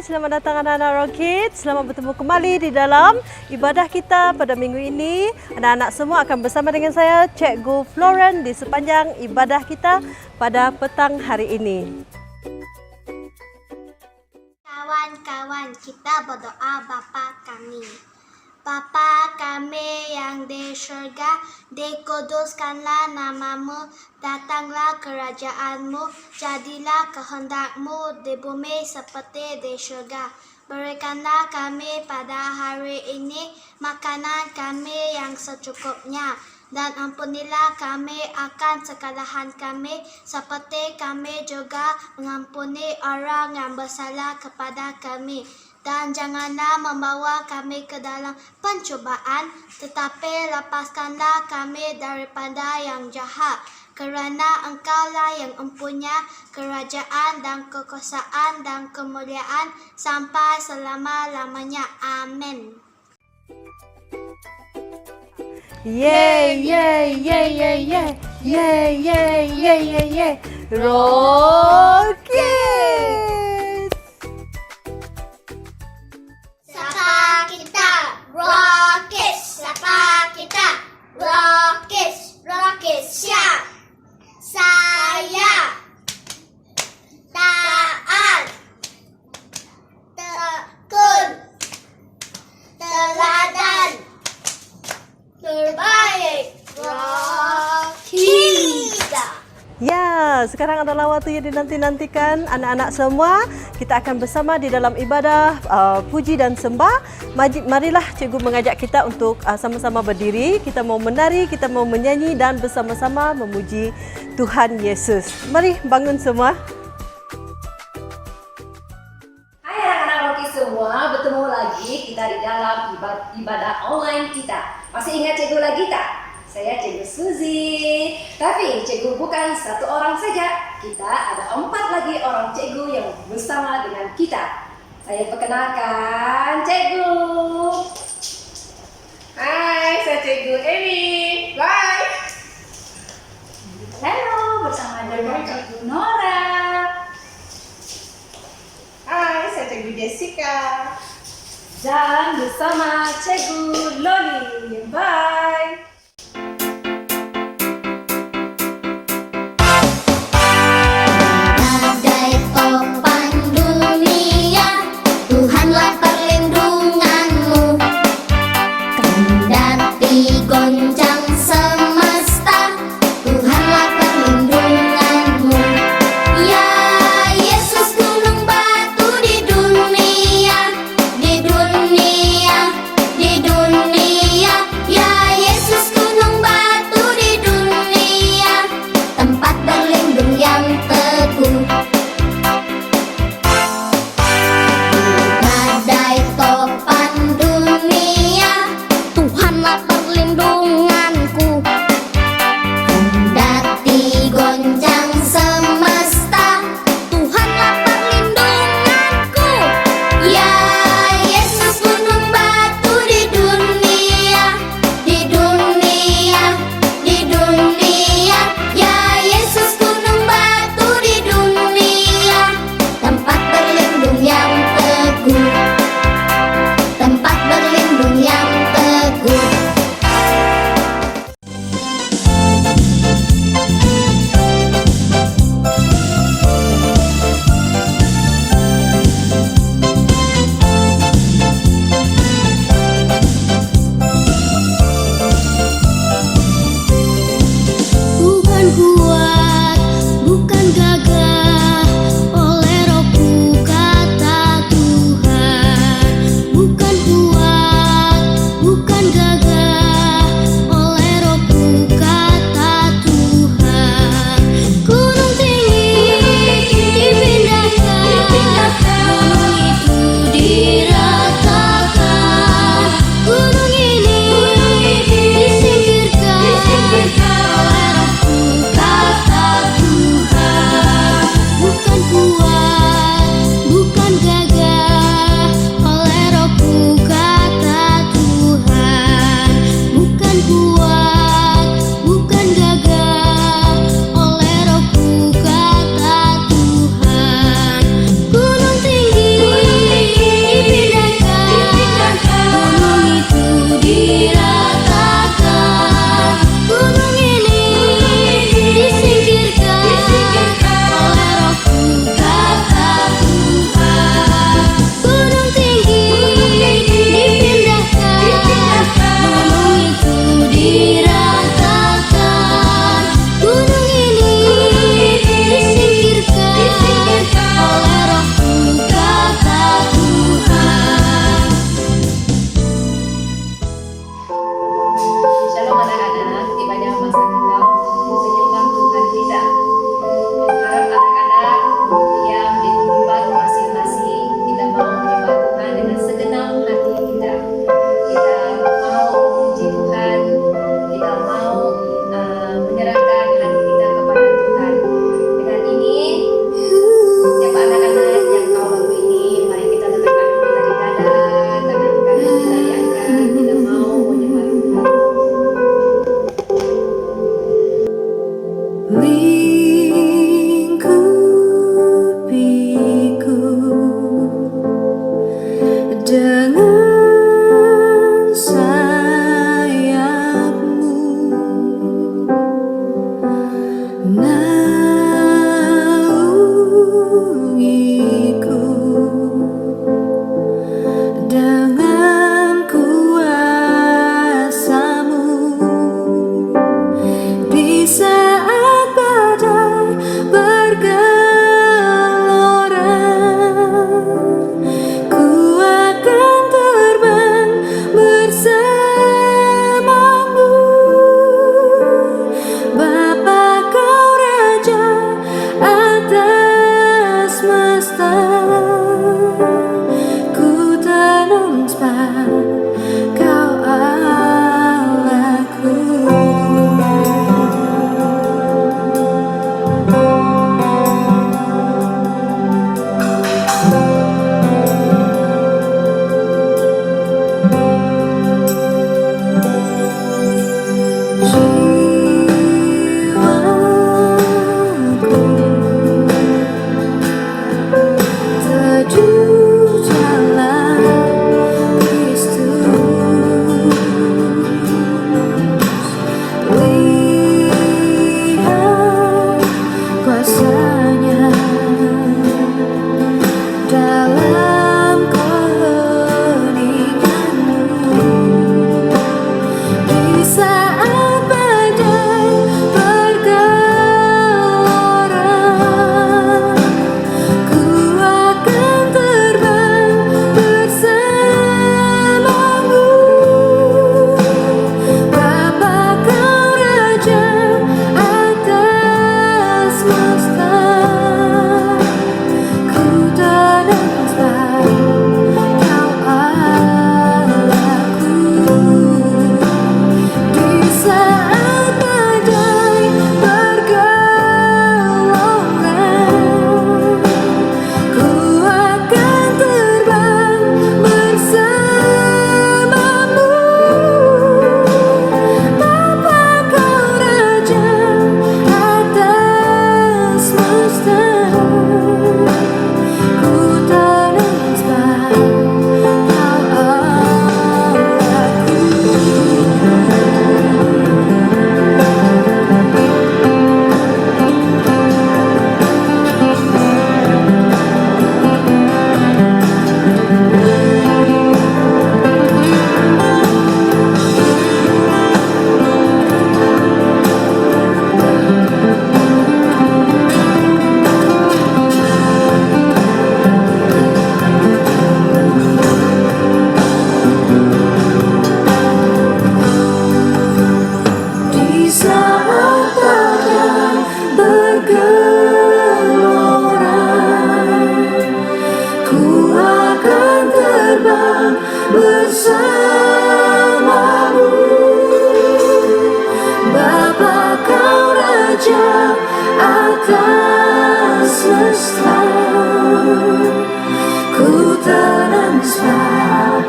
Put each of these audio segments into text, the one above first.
selamat datang anak-anak Rock Kids. Selamat bertemu kembali di dalam ibadah kita pada minggu ini. Anak-anak semua akan bersama dengan saya, Cikgu Floren, di sepanjang ibadah kita pada petang hari ini. Kawan-kawan, kita berdoa Bapa kami. Bapa kami yang di syurga, dikuduskanlah namamu, datanglah kerajaanmu, jadilah kehendakmu di bumi seperti di syurga. Berikanlah kami pada hari ini makanan kami yang secukupnya, dan ampunilah kami akan kesalahan kami, seperti kami juga mengampuni orang yang bersalah kepada kami. Dan janganlah membawa kami ke dalam pencubaan, tetapi lepaskanlah kami daripada yang jahat. Kerana Engkaulah yang mempunyai kerajaan dan kekuasaan dan kemuliaan sampai selama-lamanya. Amin. Yeay, yeay, yeay, yeay, yeay, yeay, yeay, yeay, yeay, yeay. Rock Kids! Sapa kita Rockets, sapa kita Rockets, Rockets siap. Saya taat, tekun, teladan, terbaik. Rockets. Ya, sekarang adalah waktu yang dinanti-nantikan anak-anak semua. Kita akan bersama di dalam ibadah puji dan sembah. Marilah cikgu mengajak kita untuk sama-sama berdiri. Kita mau menari, kita mau menyanyi dan bersama-sama memuji Tuhan Yesus. Mari bangun semua. Hai anak-anak Rocky semua, bertemu lagi kita di dalam ibadah online kita. Masih ingat cikgu lagi tak? Saya Cikgu Suzy. Tapi cikgu bukan satu orang saja. Kita ada 4 lagi orang cikgu yang bersama dengan kita. Saya perkenalkan cikgu. Hai, saya Cikgu Amy. Bye. Halo, bersama dengan Cikgu Nora. Hai, saya Cikgu Jessica. Dan bersama Cikgu Loli. Bye. Di dunia, ya bersamamu. Bapa kau Raja atas semesta, ku tenang sebab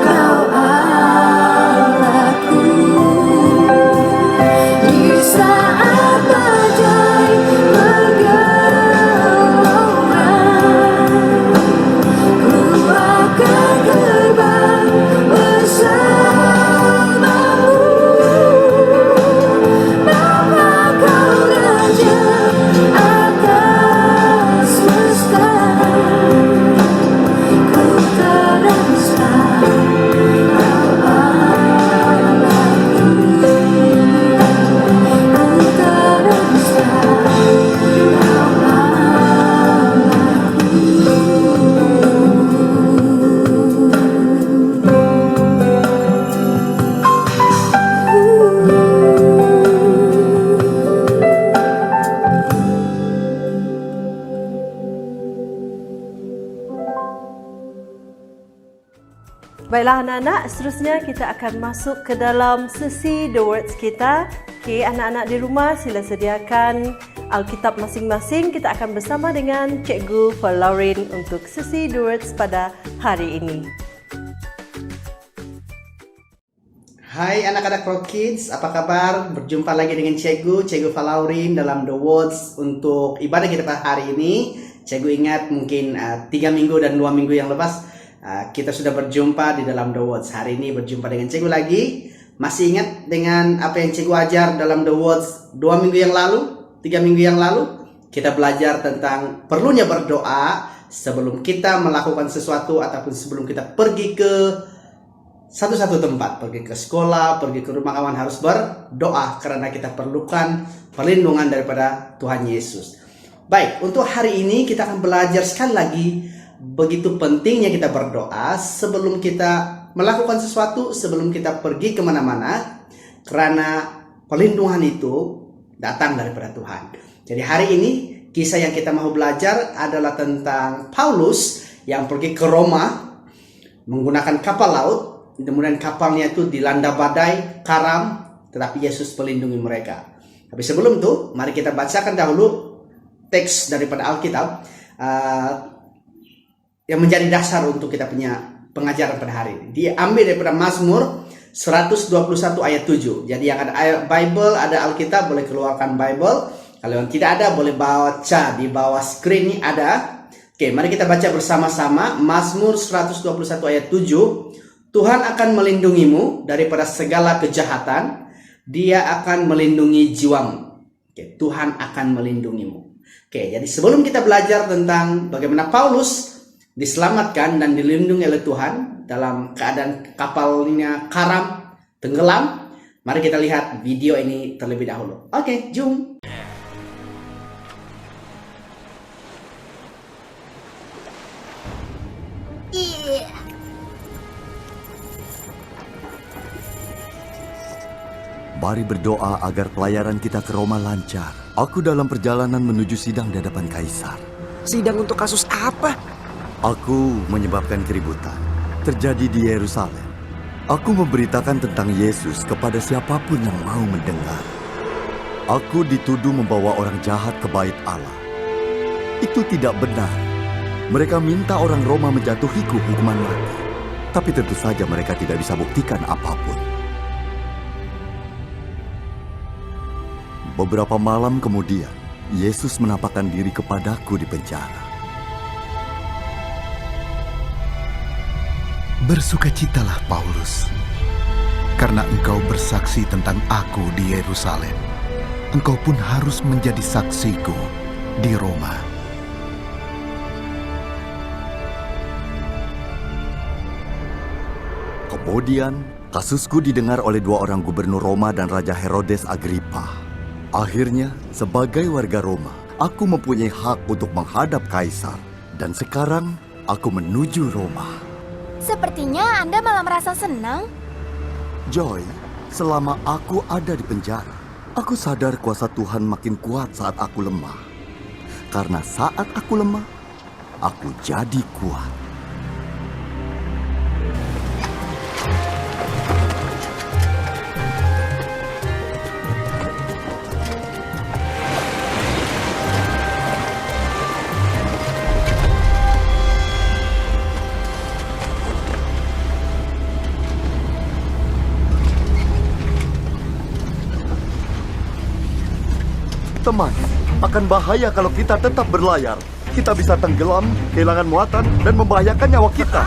kau Allahku. Di saat badai bergelora, ku akan terbang bersamamu. Bapa kau Raja atas semesta, ku tenang sebab kau Allahku. Ku tenang sebab kau Baiklah anak-anak, seterusnya kita akan masuk ke dalam sesi The Words kita. Okey, anak-anak di rumah sila sediakan Alkitab masing-masing. Kita akan bersama dengan Cikgu Lauren untuk sesi The Words pada hari ini. Hai anak-anak Pro Kids, apa kabar? Berjumpa lagi dengan Cikgu Lauren dalam The Words untuk ibadah kita pada hari ini. Cikgu ingat mungkin 3 minggu dan 2 minggu yang lepas kita sudah berjumpa di dalam The Words. Hari ini berjumpa dengan Cikgu lagi. Masih ingat dengan apa yang Cikgu ajar dalam The Words 2 minggu yang lalu, 3 minggu yang lalu? Kita belajar tentang perlunya berdoa sebelum kita melakukan sesuatu ataupun sebelum kita pergi ke satu tempat, pergi ke sekolah, pergi ke rumah kawan, harus berdoa karena kita perlukan perlindungan daripada Tuhan Yesus. Baik, untuk hari ini kita akan belajar sekali lagi begitu pentingnya kita berdoa sebelum kita melakukan sesuatu, sebelum kita pergi kemana-mana, karena perlindungan itu datang daripada Tuhan. Jadi hari ini kisah yang kita mau belajar adalah tentang Paulus yang pergi ke Roma menggunakan kapal laut. Kemudian kapalnya itu dilanda badai, karam, tetapi Yesus melindungi mereka. Tapi sebelum itu, mari kita bacakan dahulu teks daripada Alkitab yang menjadi dasar untuk kita punya pengajaran pada hari ini. Diambil daripada Mazmur 121 ayat 7. Jadi yang ada Bible, ada Alkitab, boleh keluarkan Bible. Kalau yang tidak ada, boleh baca di bawah screen ini ada. Oke, mari kita baca bersama-sama Mazmur 121 ayat 7. Tuhan akan melindungimu daripada segala kejahatan. Dia akan melindungi jiwamu. Oke, Tuhan akan melindungimu. Oke, jadi sebelum kita belajar tentang bagaimana Paulus diselamatkan dan dilindungi oleh Tuhan dalam keadaan kapalnya karam, tenggelam, mari kita lihat video ini terlebih dahulu. Oke, jom. Mari berdoa agar pelayaran kita ke Roma lancar. Aku dalam perjalanan menuju sidang di hadapan Kaisar. Sidang untuk kasus apa? Aku menyebabkan keributan terjadi di Yerusalem. Aku memberitakan tentang Yesus kepada siapapun yang mau mendengar. Aku dituduh membawa orang jahat ke bait Allah. Itu tidak benar. Mereka minta orang Roma menjatuhiku hukuman mati. Tapi tentu saja mereka tidak bisa buktikan apapun. Beberapa malam kemudian, Yesus menampakkan diri kepadaku di penjara. Bersukacitalah Paulus, karena engkau bersaksi tentang aku di Yerusalem. Engkau pun harus menjadi saksiku di Roma. Kemudian, kasusku didengar oleh 2 orang gubernur Roma dan Raja Herodes Agripa. Akhirnya, sebagai warga Roma, aku mempunyai hak untuk menghadap Kaisar. Dan sekarang, aku menuju Roma. Sepertinya Anda malah merasa senang. Joy, selama aku ada di penjara, aku sadar kuasa Tuhan makin kuat saat aku lemah. Karena saat aku lemah, aku jadi kuat. Teman, akan bahaya kalau kita tetap berlayar. Kita bisa tenggelam, kehilangan muatan, dan membahayakan nyawa kita.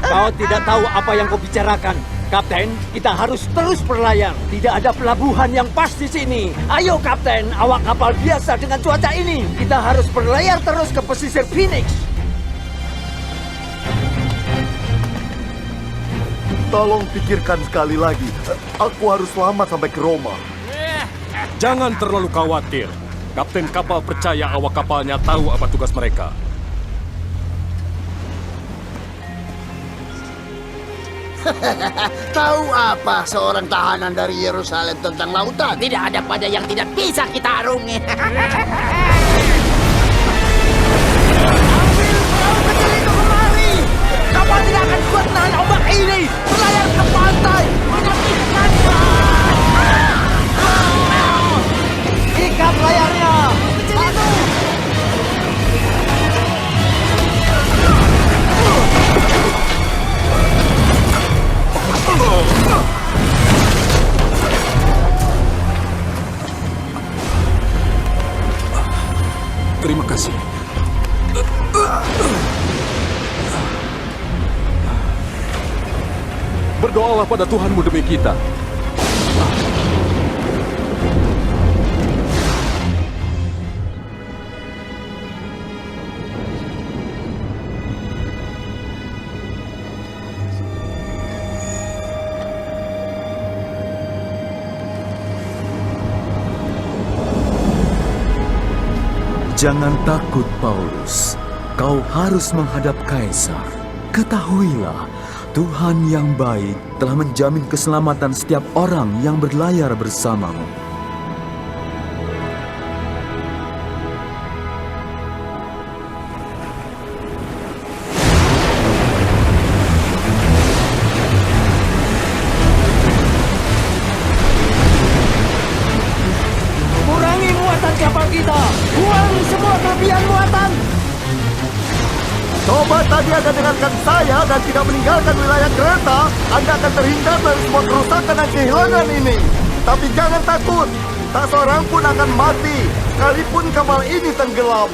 Kau tidak tahu apa yang kau bicarakan. Kapten, kita harus terus berlayar. Tidak ada pelabuhan yang pas di sini. Ayo Kapten, awak kapal biasa dengan cuaca ini. Kita harus berlayar terus ke pesisir Phoenix. Tolong pikirkan sekali lagi. Aku harus selamat sampai ke Roma. Jangan terlalu khawatir. Kapten kapal percaya awak kapalnya tahu apa tugas mereka. Tahu apa seorang tahanan dari Yerusalem tentang lautan? Tidak ada pada yang tidak bisa kita arungi. Kapal tidak akan kuat menahan ombak ini. Berlayar ke pantai. Menyaksikannya. Ikat layarnya. Terima kasih. Berdoalah pada Tuhanmu demi kita. Jangan takut, Paulus. Kau harus menghadap Kaisar. Ketahuilah, Tuhan yang baik telah menjamin keselamatan setiap orang yang berlayar bersamamu. Kurangi muatan kapal kita. Buang semua kelebihan muatan. Coba tadi Anda dengarkan saya dan tidak meninggalkan wilayah kereta, Anda akan terhindar dari semua kerusakan dan kehilangan ini. Tapi jangan takut, tak seorang pun akan mati, sekalipun kapal ini tenggelam.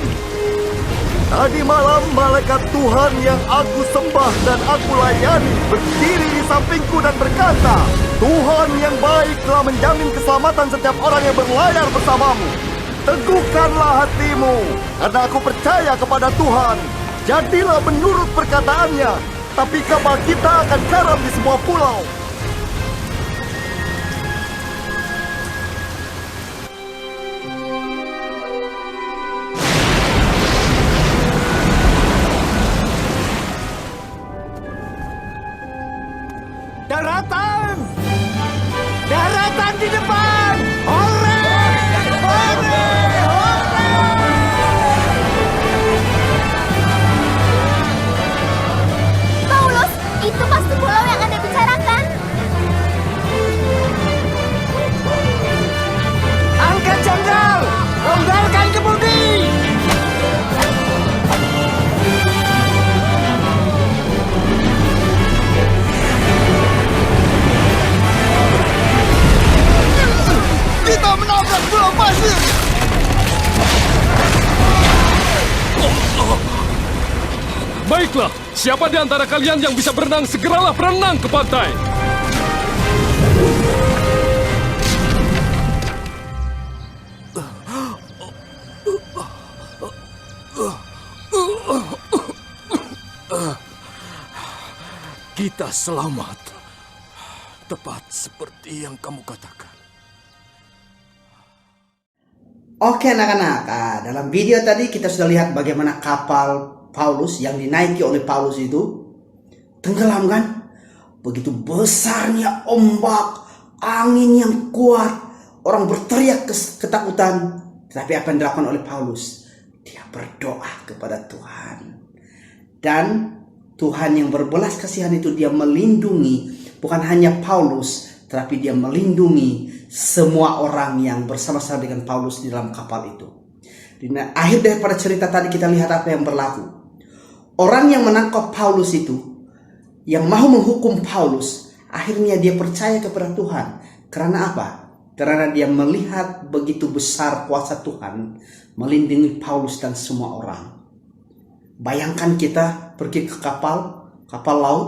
Tadi malam malaikat Tuhan yang aku sembah dan aku layani berdiri di sampingku dan berkata, Tuhan yang baik telah menjamin keselamatan setiap orang yang berlayar bersamamu. Teguhkanlah hatimu, karena aku percaya kepada Tuhan. Jadilah menurut perkataannya, tapi kapal kita akan karam di semua pulau. Daratan! Daratan di depan! Hore! Hore! Hore! Paulus, itu pasti pulau yang Anda bicarakan. Angkat jangkar! Longgarkan kemudi! Kita menabrak pulau pasir. Baiklah, siapa di antara kalian yang bisa berenang, segeralah berenang ke pantai. Kita selamat. Tepat seperti yang kamu katakan. Oke anak-anak, dalam video tadi kita sudah lihat bagaimana kapal Paulus yang dinaiki oleh Paulus itu tenggelam kan? Begitu besarnya ombak, angin yang kuat, orang berteriak ketakutan. Tapi apa yang dilakukan oleh Paulus? Dia berdoa kepada Tuhan. Dan Tuhan yang berbelas kasihan itu dia melindungi bukan hanya Paulus, tetapi dia melindungi semua orang yang bersama-sama dengan Paulus di dalam kapal itu. Di akhir daripada cerita tadi kita lihat apa yang berlaku. Orang yang menangkap Paulus itu, yang mau menghukum Paulus, akhirnya dia percaya kepada Tuhan. Karena apa? karena dia melihat begitu besar kuasa Tuhan melindungi Paulus dan semua orang. Bayangkan kita pergi ke kapal laut,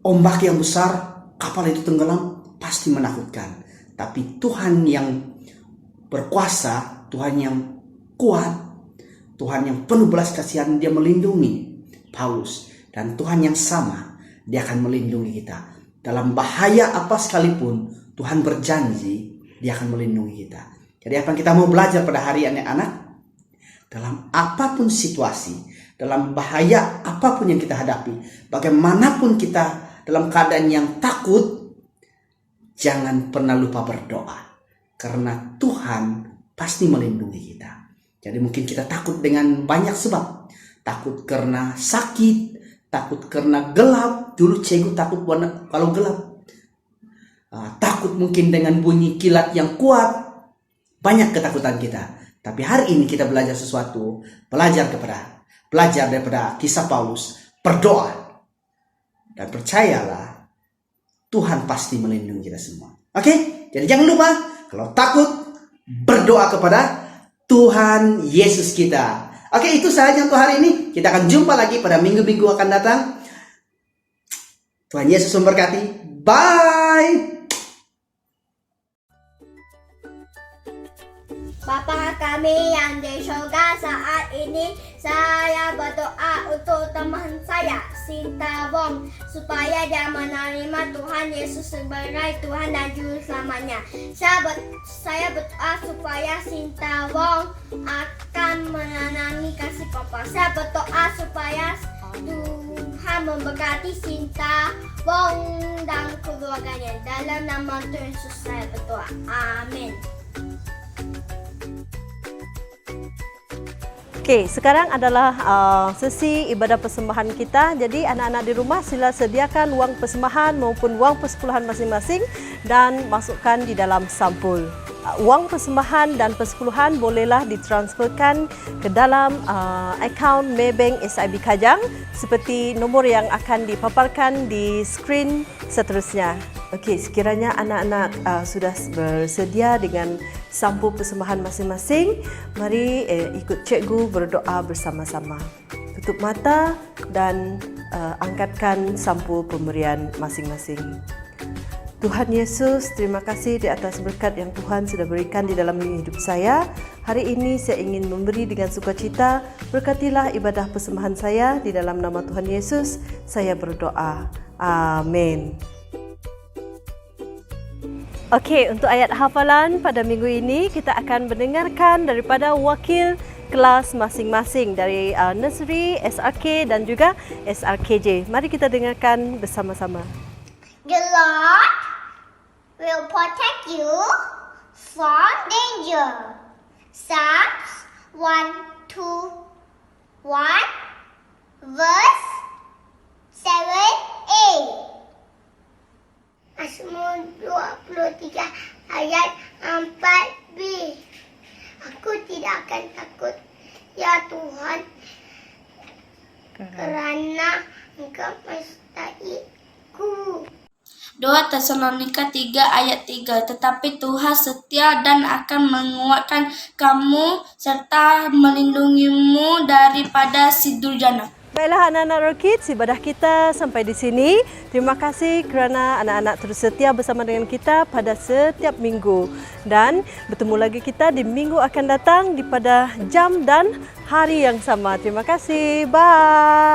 ombak yang besar, kapal itu tenggelam, pasti menakutkan. Tapi Tuhan yang berkuasa, Tuhan yang kuat, Tuhan yang penuh belas kasihan, dia melindungi Paulus. Dan Tuhan yang sama, dia akan melindungi kita. Dalam bahaya apa sekalipun, Tuhan berjanji, dia akan melindungi kita. Jadi apa yang kita mau belajar pada hari ini anak? Dalam apapun situasi, dalam bahaya apapun yang kita hadapi, bagaimanapun kita dalam keadaan yang takut, jangan pernah lupa berdoa. Karena Tuhan pasti melindungi kita. Jadi mungkin kita takut dengan banyak sebab. Takut karena sakit, takut karena gelap. Dulu cikgu takut kalau gelap. Takut mungkin dengan bunyi kilat yang kuat. Banyak ketakutan kita. Tapi hari ini kita belajar sesuatu. Belajar daripada kisah Paulus. Berdoa. Dan percayalah, Tuhan pasti melindungi kita semua. Oke? Jadi jangan lupa, kalau takut, berdoa kepada Tuhan Yesus kita. Oke, itu saja untuk hari ini. Kita akan jumpa lagi pada minggu-minggu akan datang. Tuhan Yesus memberkati. Bye! Bapa kami yang di surga, saat ini saya berdoa untuk teman saya, Sinta Wong, supaya dia menerima Tuhan Yesus sebagai Tuhan dan Juru Selamanya. Saya berdoa supaya Sinta Wong akan menanami kasih Bapa. Saya berdoa supaya Tuhan memberkati Sinta Wong dan keluarganya. Dalam nama Tuhan Yesus saya berdoa. Amin. Okey, sekarang adalah sesi ibadah persembahan kita. Jadi anak-anak di rumah sila sediakan wang persembahan maupun wang persepuluhan masing-masing dan masukkan di dalam sampul. Wang persembahan dan persepuluhan bolehlah ditransferkan ke dalam akaun Maybank SIB Kajang seperti nombor yang akan dipaparkan di skrin seterusnya. Okey, sekiranya anak-anak sudah bersedia dengan sampul persembahan masing-masing, mari ikut cikgu berdoa bersama-sama. Tutup mata dan angkatkan sampul pemberian masing-masing. Tuhan Yesus, terima kasih di atas berkat yang Tuhan sudah berikan di dalam hidup saya. Hari ini saya ingin memberi dengan sukacita. Berkatilah ibadah persembahan saya di dalam nama Tuhan Yesus. Saya berdoa. Amin. Okey, untuk ayat hafalan pada minggu ini kita akan mendengarkan daripada wakil kelas masing-masing dari nursery, SRK dan juga SRKJ. Mari kita dengarkan bersama-sama. The Lord will protect you from danger. Psalms 121 verse 7a. Mazmur 23 ayat 4b. Aku tidak akan takut, ya Tuhan, kerana Engkau menyertai-Ku. 2 Tesalonika 3 ayat 3. Tetapi Tuhan setia dan akan menguatkan kamu serta melindungimu daripada si durjana. Baiklah anak-anak Roar Kids, ibadah kita sampai di sini. Terima kasih kerana anak-anak terus setia bersama dengan kita pada setiap minggu. Dan bertemu lagi kita di minggu akan datang pada jam dan hari yang sama. Terima kasih. Bye.